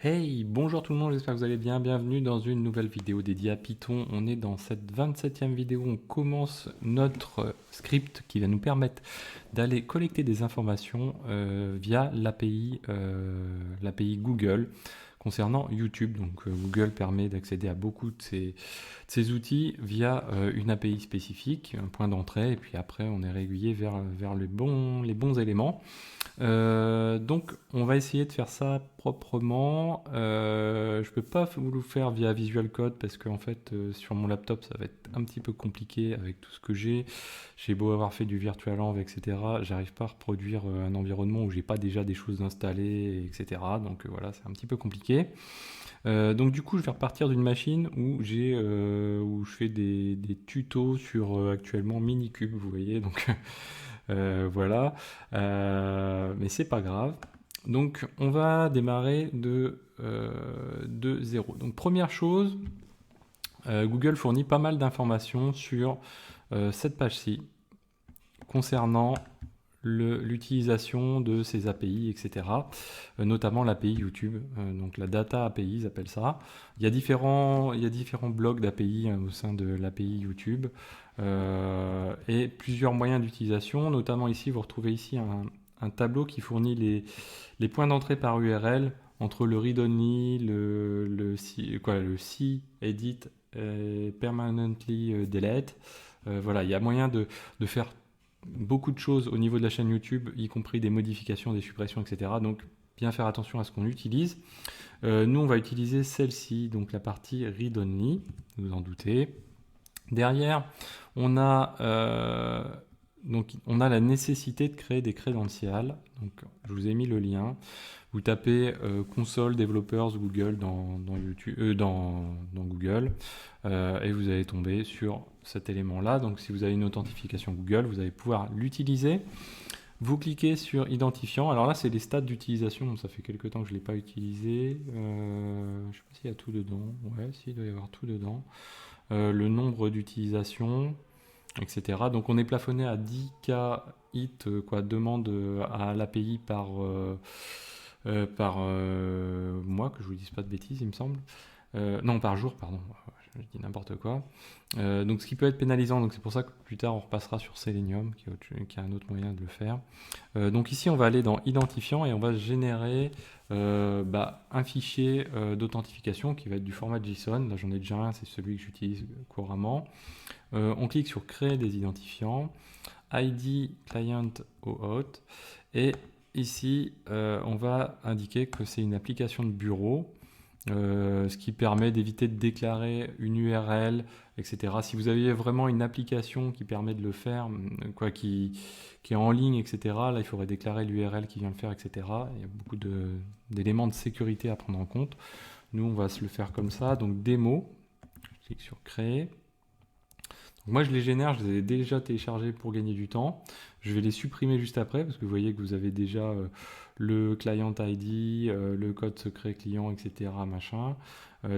Hey, bonjour tout le monde, j'espère que vous allez bien. Bienvenue dans une nouvelle vidéo dédiée à Python. On est dans cette 27e vidéo. On commence notre script qui va nous permettre d'aller collecter des informations via l'API Google concernant YouTube. Donc Google permet d'accéder à beaucoup de ces outils via une API spécifique, un point d'entrée, et puis après on est régulier vers les bons éléments. Donc on va essayer de faire ça proprement. Je peux pas vous le faire via Visual Code parce qu'en fait sur mon laptop ça va être un petit peu compliqué avec tout ce que j'ai. J'ai beau avoir fait du virtualenv, etc. J'arrive pas à reproduire un environnement où j'ai pas déjà des choses installées, etc. Donc voilà, c'est un petit peu compliqué. Donc du coup je vais repartir d'une machine où où je fais des tutos sur actuellement Minikube, vous voyez, donc voilà. Mais c'est pas grave. Donc on va démarrer de 0. Donc première chose, Google fournit pas mal d'informations sur cette page-ci concernant l'utilisation de ces API, etc. Notamment l'API YouTube, donc la Data API, ils appellent ça. Il y a différents blocs d'API au sein de l'API YouTube et plusieurs moyens d'utilisation. Notamment ici, vous retrouvez ici un tableau qui fournit les points d'entrée par URL entre le read-only, le C, edit, permanently delete. Voilà, il y a moyen de faire beaucoup de choses au niveau de la chaîne YouTube, y compris des modifications, des suppressions, etc. Donc bien faire attention à ce qu'on utilise. Nous, on va utiliser celle-ci, donc la partie read-only, vous en doutez. Derrière, on a la nécessité de créer des credentials. Donc, je vous ai mis le lien. Vous tapez console developers Google dans Google et vous allez tomber sur cet élément-là. Donc, si vous avez une authentification Google, vous allez pouvoir l'utiliser. Vous cliquez sur identifiant. Alors là, c'est les stats d'utilisation. Ça fait quelques temps que je ne l'ai pas utilisé. Je ne sais pas s'il y a tout dedans. Ouais, il doit y avoir tout dedans. Le nombre d'utilisations, etc. Donc on est plafonné à 10K hit, demande à l'API par mois, que je vous dise pas de bêtises, il me semble. Non, par jour, pardon. Je dis n'importe quoi. Donc ce qui peut être pénalisant, donc c'est pour ça que plus tard on repassera sur Selenium, qui est un autre moyen de le faire. Donc ici on va aller dans identifiant et on va générer un fichier d'authentification qui va être du format JSON. Là j'en ai déjà un, c'est celui que j'utilise couramment. On clique sur créer des identifiants, ID client OAuth, et ici on va indiquer que c'est une application de bureau. Ce qui permet d'éviter de déclarer une URL, etc. Si vous aviez vraiment une application qui permet de le faire, qui est en ligne, etc., là il faudrait déclarer l'URL qui vient le faire, etc. Il y a beaucoup d'éléments de sécurité à prendre en compte. Nous, on va se le faire comme ça. Donc démo, je clique sur créer. Donc moi je les génère, je les ai déjà téléchargés pour gagner du temps. Je vais les supprimer juste après parce que vous voyez que vous avez déjà le client ID, le code secret client, etc. Machin.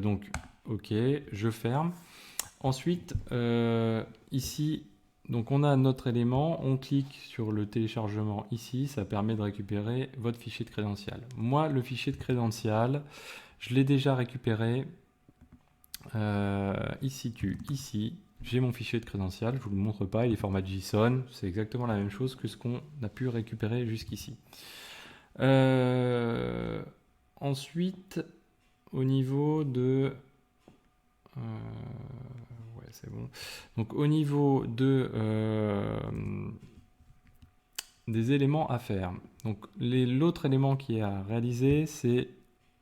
Donc ok, je ferme. Ensuite, ici, donc on a notre élément, on clique sur le téléchargement ici, ça permet de récupérer votre fichier de crédential. Moi, le fichier de crédential, je l'ai déjà récupéré. Il se situe ici. J'ai mon fichier de crédential, je ne vous le montre pas, il est format JSON, c'est exactement la même chose que ce qu'on a pu récupérer jusqu'ici. Ensuite, au niveau de... ouais, c'est bon. Donc au niveau des éléments à faire. Donc l'autre élément qui est à réaliser, c'est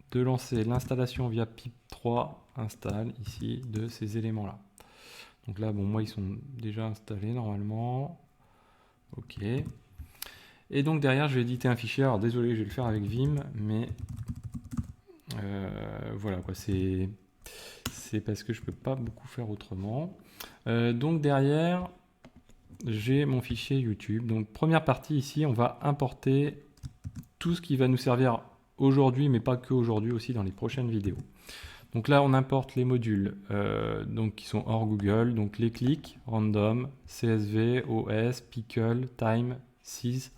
de lancer l'installation via pip3 install ici de ces éléments-là. Donc là, bon, moi, ils sont déjà installés normalement. Ok. Et donc derrière, je vais éditer un fichier. Alors désolé, je vais le faire avec Vim, mais voilà quoi. C'est parce que je peux pas beaucoup faire autrement. Donc derrière, j'ai mon fichier YouTube. Donc première partie ici, on va importer tout ce qui va nous servir aujourd'hui, mais pas que aujourd'hui, aussi dans les prochaines vidéos. Donc là, on importe les modules donc qui sont hors Google, donc les clics, random, CSV, OS, pickle, time, sys.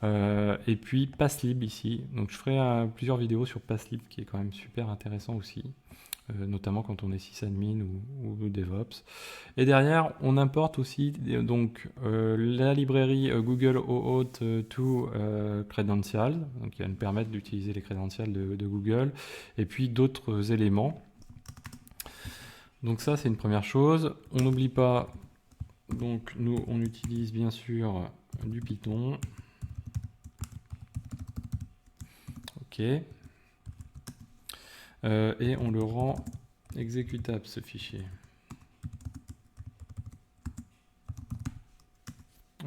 Et puis passlib ici. Donc je ferai plusieurs vidéos sur passlib qui est quand même super intéressant aussi, notamment quand on est sysadmin ou DevOps. Et derrière, on importe aussi donc la librairie Google OAuth 2 Credentials, donc qui va nous permettre d'utiliser les credentials de Google, et puis d'autres éléments. Donc ça, c'est une première chose. On n'oublie pas, donc nous, on utilise bien sûr du Python. OK. Et on le rend exécutable, ce fichier.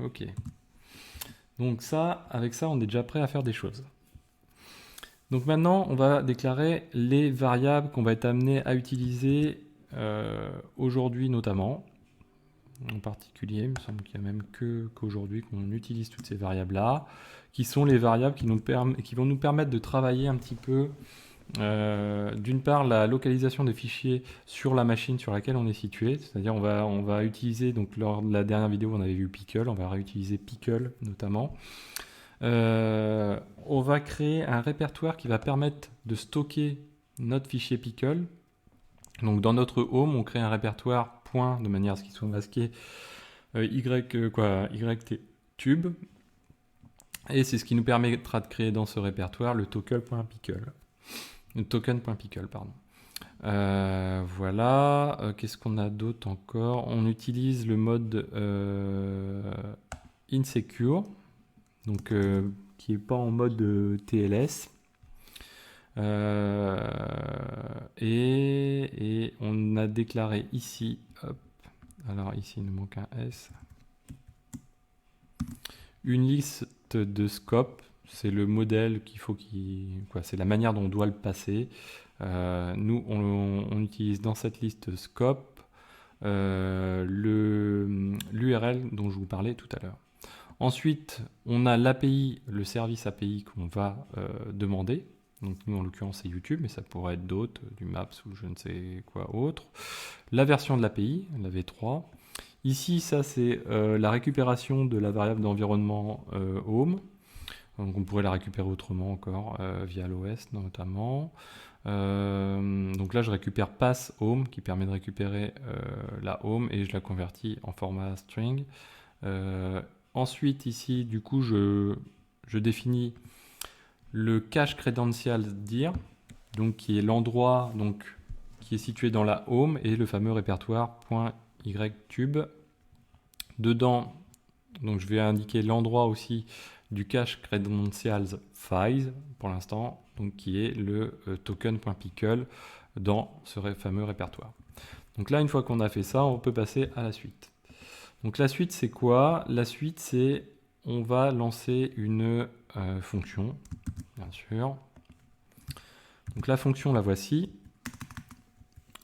OK. Donc ça, avec ça, on est déjà prêt à faire des choses. Donc maintenant, on va déclarer les variables qu'on va être amené à utiliser aujourd'hui notamment. En particulier, il me semble qu'il n'y a même qu'aujourd'hui qu'on utilise toutes ces variables-là, qui sont les variables qui vont nous permettre de travailler un petit peu, d'une part, la localisation des fichiers sur la machine sur laquelle on est situé, c'est-à-dire on va utiliser, donc lors de la dernière vidéo, on avait vu Pickle, on va réutiliser Pickle notamment. On va créer un répertoire qui va permettre de stocker notre fichier Pickle. Donc dans notre home, on crée un répertoire point de manière à ce qu'il soit masqué ytube. Et c'est ce qui nous permettra de créer dans ce répertoire le token.pickle. Voilà. Qu'est-ce qu'on a d'autre encore? On utilise le mode insecure, donc qui n'est pas en mode TLS. Et on a déclaré ici, hop, alors ici il nous manque un S, une liste de scope, c'est le modèle qu'il faut c'est la manière dont on doit le passer. Nous on utilise dans cette liste scope l'URL dont je vous parlais tout à l'heure. Ensuite, on a l'API, le service API qu'on va demander. Donc nous en l'occurrence c'est YouTube, mais ça pourrait être d'autres, du Maps ou je ne sais quoi autre. La version de l'API, la V3. Ici ça c'est la récupération de la variable d'environnement home. Donc on pourrait la récupérer autrement encore via l'OS notamment. Donc là je récupère pass home qui permet de récupérer la home et je la convertis en format string. Ensuite ici du coup je définis le cache credentials dir, donc qui est l'endroit qui est situé dans la home et le fameux répertoire .ytube. Dedans, donc je vais indiquer l'endroit aussi du cache credentials files pour l'instant, donc qui est le token.pickle dans ce fameux répertoire. Donc là, une fois qu'on a fait ça, on peut passer à la suite. Donc la suite, c'est quoi? La suite, c'est on va lancer une fonction, bien sûr. Donc la fonction, la voici.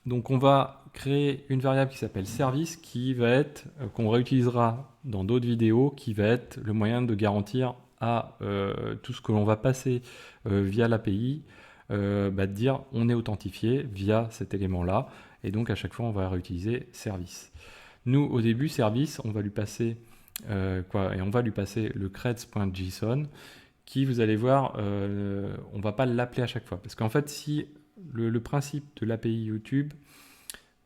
Donc on va créer une variable qui s'appelle service, qui va être, qu'on réutilisera dans d'autres vidéos, qui va être le moyen de garantir à tout ce que l'on va passer via l'API, de dire on est authentifié via cet élément-là. Et donc à chaque fois, on va réutiliser service. Nous, au début, service, on va lui passer et on va lui passer le creds.json qui, vous allez voir, on va pas l'appeler à chaque fois. Parce qu'en fait, si le principe de l'API YouTube,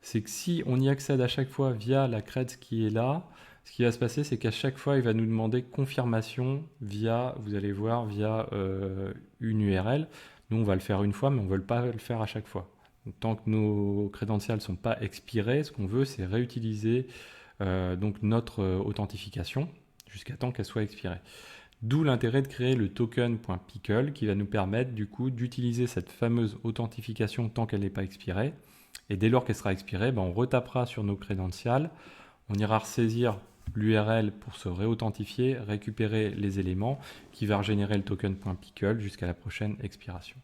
c'est que si on y accède à chaque fois via la creds qui est là, ce qui va se passer, c'est qu'à chaque fois, il va nous demander confirmation via, vous allez voir, via une URL. Nous, on va le faire une fois, mais on ne veut pas le faire à chaque fois. Donc, tant que nos credentials ne sont pas expirés, ce qu'on veut, c'est réutiliser donc notre authentification jusqu'à temps qu'elle soit expirée. D'où l'intérêt de créer le token.pickle qui va nous permettre du coup d'utiliser cette fameuse authentification tant qu'elle n'est pas expirée. Et dès lors qu'elle sera expirée, on retapera sur nos credentials, on ira ressaisir l'URL pour se réauthentifier, récupérer les éléments qui va régénérer le token.pickle jusqu'à la prochaine expiration.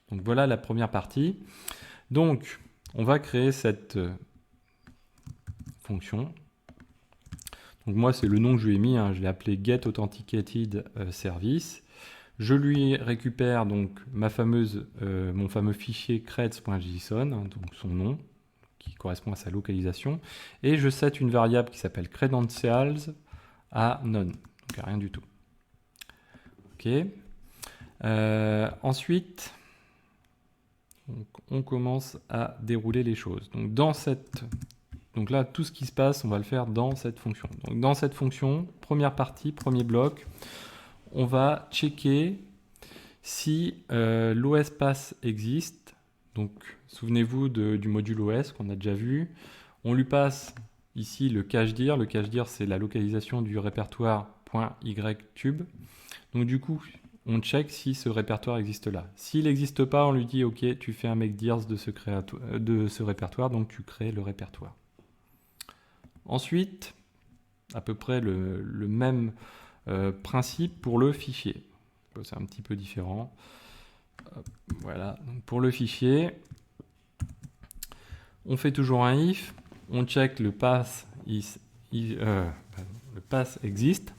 Donc voilà la première partie. Donc on va créer cette fonction. Donc moi c'est le nom que je lui ai mis, je l'ai appelé getAuthenticated_service. Je lui récupère donc mon fameux fichier creds.json, donc son nom, qui correspond à sa localisation, et je set une variable qui s'appelle credentials à none, donc à rien du tout. Ok. Ensuite, on commence à dérouler les choses. Donc là, tout ce qui se passe, on va le faire dans cette fonction. Donc dans cette fonction, première partie, premier bloc, on va checker si l'OS pass existe. Donc souvenez-vous du module OS qu'on a déjà vu. On lui passe ici le cache-dir. Le cache-dir, c'est la localisation du répertoire .ytube. Donc du coup, on check si ce répertoire existe là. S'il n'existe pas, on lui dit ok, tu fais un make dirs de ce répertoire, donc tu crées le répertoire. Ensuite, à peu près le même principe pour le fichier. C'est un petit peu différent. Voilà, donc pour le fichier, on fait toujours un if, on check le pass existe,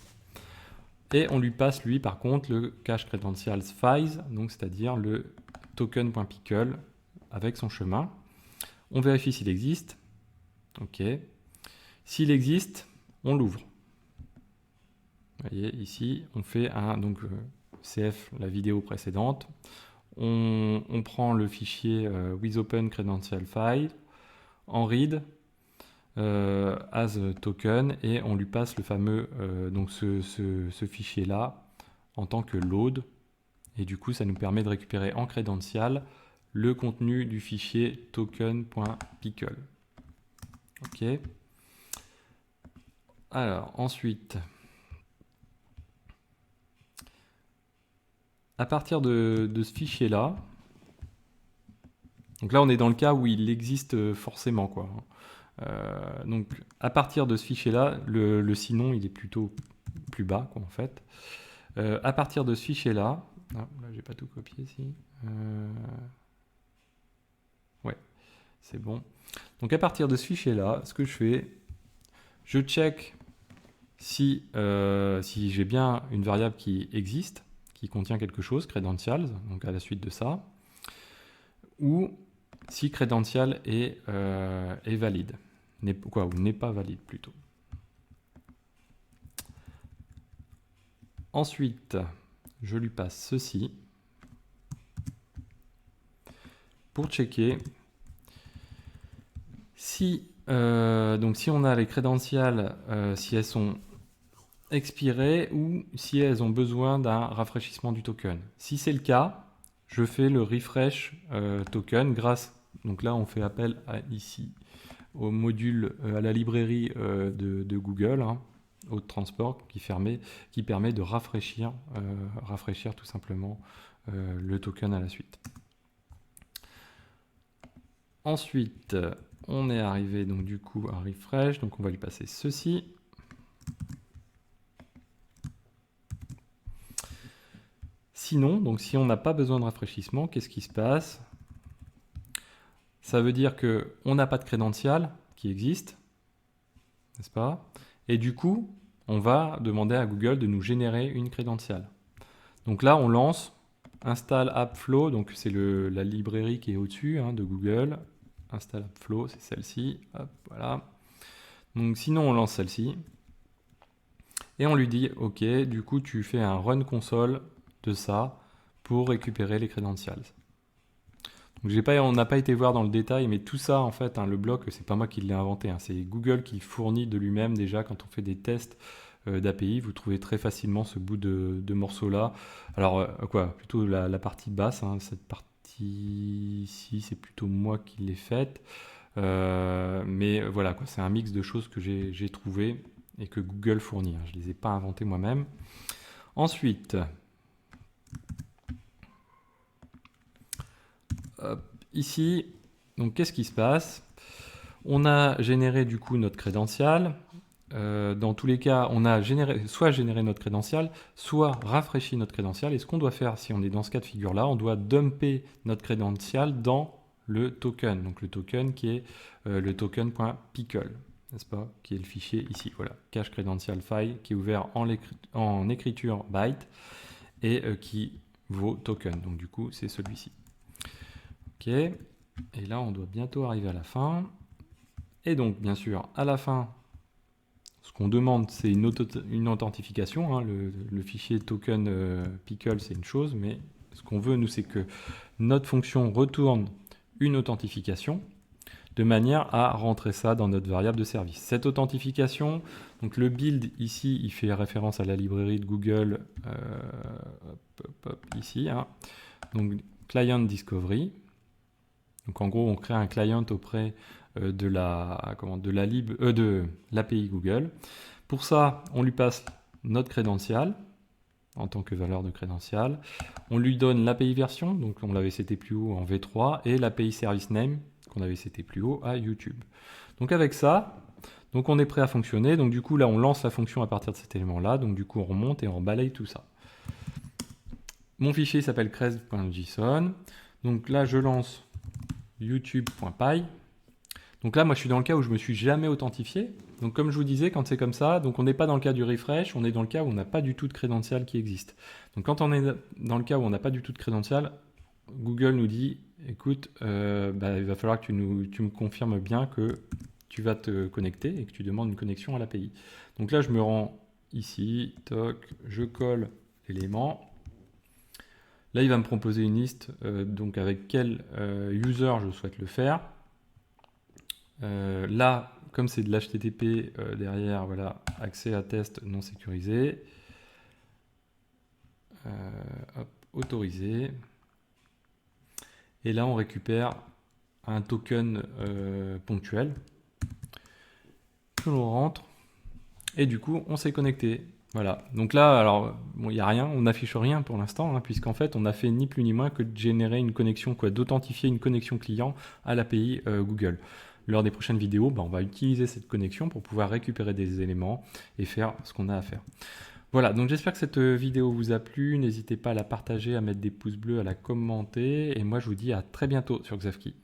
et on lui passe lui par contre le cache credentials files, donc c'est-à-dire le token.pickle avec son chemin. On vérifie s'il existe. Ok. S'il existe, on l'ouvre. Vous voyez ici, on fait un CF la vidéo précédente. On prend le fichier with open credential file en read as token et on lui passe le fameux ce fichier là en tant que load, et du coup ça nous permet de récupérer en credential le contenu du fichier token.pickle. Ok. Alors ensuite, à partir de ce fichier là, donc là on est dans le cas où il existe forcément quoi. Donc à partir de ce fichier là, le sinon il est plutôt plus bas quoi en fait. À partir de ce fichier là, là j'ai pas tout copié ici. Ouais, c'est bon. Donc à partir de ce fichier là, ce que je fais, je check si j'ai bien une variable qui existe, qui contient quelque chose, credentials, donc à la suite de ça, ou si credential est valide, ou n'est pas valide plutôt. Ensuite, je lui passe ceci pour checker si on a les credentials, si elles sont expirées ou si elles ont besoin d'un rafraîchissement du token. Si c'est le cas, je fais le refresh token donc là on fait appel ici au module, à la librairie de Google, au transport, qui permet de rafraîchir tout simplement le token à la suite. Ensuite, on est arrivé donc du coup à refresh, donc on va lui passer ceci. Sinon, donc si on n'a pas besoin de rafraîchissement, qu'est-ce qui se passe? Ça veut dire qu'on n'a pas de credential qui existe, n'est-ce pas? Et du coup, on va demander à Google de nous générer une credential. Donc là, on lance install appflow, donc c'est la librairie qui est au-dessus de Google. Install appflow, c'est celle-ci. Voilà. Donc sinon, on lance celle-ci. Et on lui dit, OK, du coup, tu fais un run console de ça pour récupérer les credentials. Donc on n'a pas été voir dans le détail, mais tout ça, en fait, le bloc, c'est pas moi qui l'ai inventé. C'est Google qui fournit de lui-même déjà quand on fait des tests d'API. Vous trouvez très facilement ce bout de morceau-là. Alors, plutôt la partie basse. Cette partie ici, c'est plutôt moi qui l'ai faite. Mais voilà, c'est un mix de choses que j'ai trouvé et que Google fournit. Je ne les ai pas inventés moi-même. Ensuite, ici, donc qu'est-ce qui se passe? On a généré du coup notre credential. Dans tous les cas, on a soit généré notre credential, soit rafraîchi notre credential. Et ce qu'on doit faire, si on est dans ce cas de figure-là, on doit dumper notre credential dans le token. Donc le token qui est le token.pickle, n'est-ce pas? Qui est le fichier ici. Voilà, cache credential file qui est ouvert en écriture byte et qui vaut token. Donc du coup, c'est celui-ci. Ok. Et là, on doit bientôt arriver à la fin. Et donc, bien sûr, à la fin, ce qu'on demande, c'est une authentification. Hein. Le fichier token pickle, c'est une chose, mais ce qu'on veut, nous, c'est que notre fonction retourne une authentification de manière à rentrer ça dans notre variable de service. Cette authentification, donc le build ici, il fait référence à la librairie de Google, ici, hein. Donc client discovery. Donc en gros, on crée un client auprès de l'API Google. Pour ça, on lui passe notre crédential en tant que valeur de crédential. On lui donne l'API version, donc on l'avait cité plus haut en V3, et l'API service name qu'on avait cité plus haut à YouTube. Donc avec ça, donc on est prêt à fonctionner. Donc du coup là, on lance la fonction à partir de cet élément-là. Donc du coup, on remonte et on balaye tout ça. Mon fichier s'appelle crest.json. Donc là, je lance youtube.py. Donc là, moi, je suis dans le cas où je me suis jamais authentifié. Donc comme je vous disais, quand c'est comme ça, donc on n'est pas dans le cas du refresh, on est dans le cas où on n'a pas du tout de crédential qui existe. Donc quand on est dans le cas où on n'a pas du tout de crédential, Google nous dit, écoute, il va falloir que tu me confirmes bien que tu vas te connecter et que tu demandes une connexion à l'API. Donc là, je me rends ici, toc, je colle l'élément. Là, il va me proposer une liste donc avec quel user je souhaite le faire. Là, comme c'est de l'HTTP derrière, voilà, accès à test non sécurisé. Hop, autorisé. Et là, on récupère un token ponctuel que l'on rentre. Et du coup, on s'est connecté. Voilà. Donc là, alors, bon, il n'y a rien, on n'affiche rien pour l'instant, hein, puisqu'en fait, on a fait ni plus ni moins que de générer une connexion, d'authentifier une connexion client à l'API Google. Lors des prochaines vidéos, on va utiliser cette connexion pour pouvoir récupérer des éléments et faire ce qu'on a à faire. Voilà, donc j'espère que cette vidéo vous a plu. N'hésitez pas à la partager, à mettre des pouces bleus, à la commenter. Et moi, je vous dis à très bientôt sur Xavki.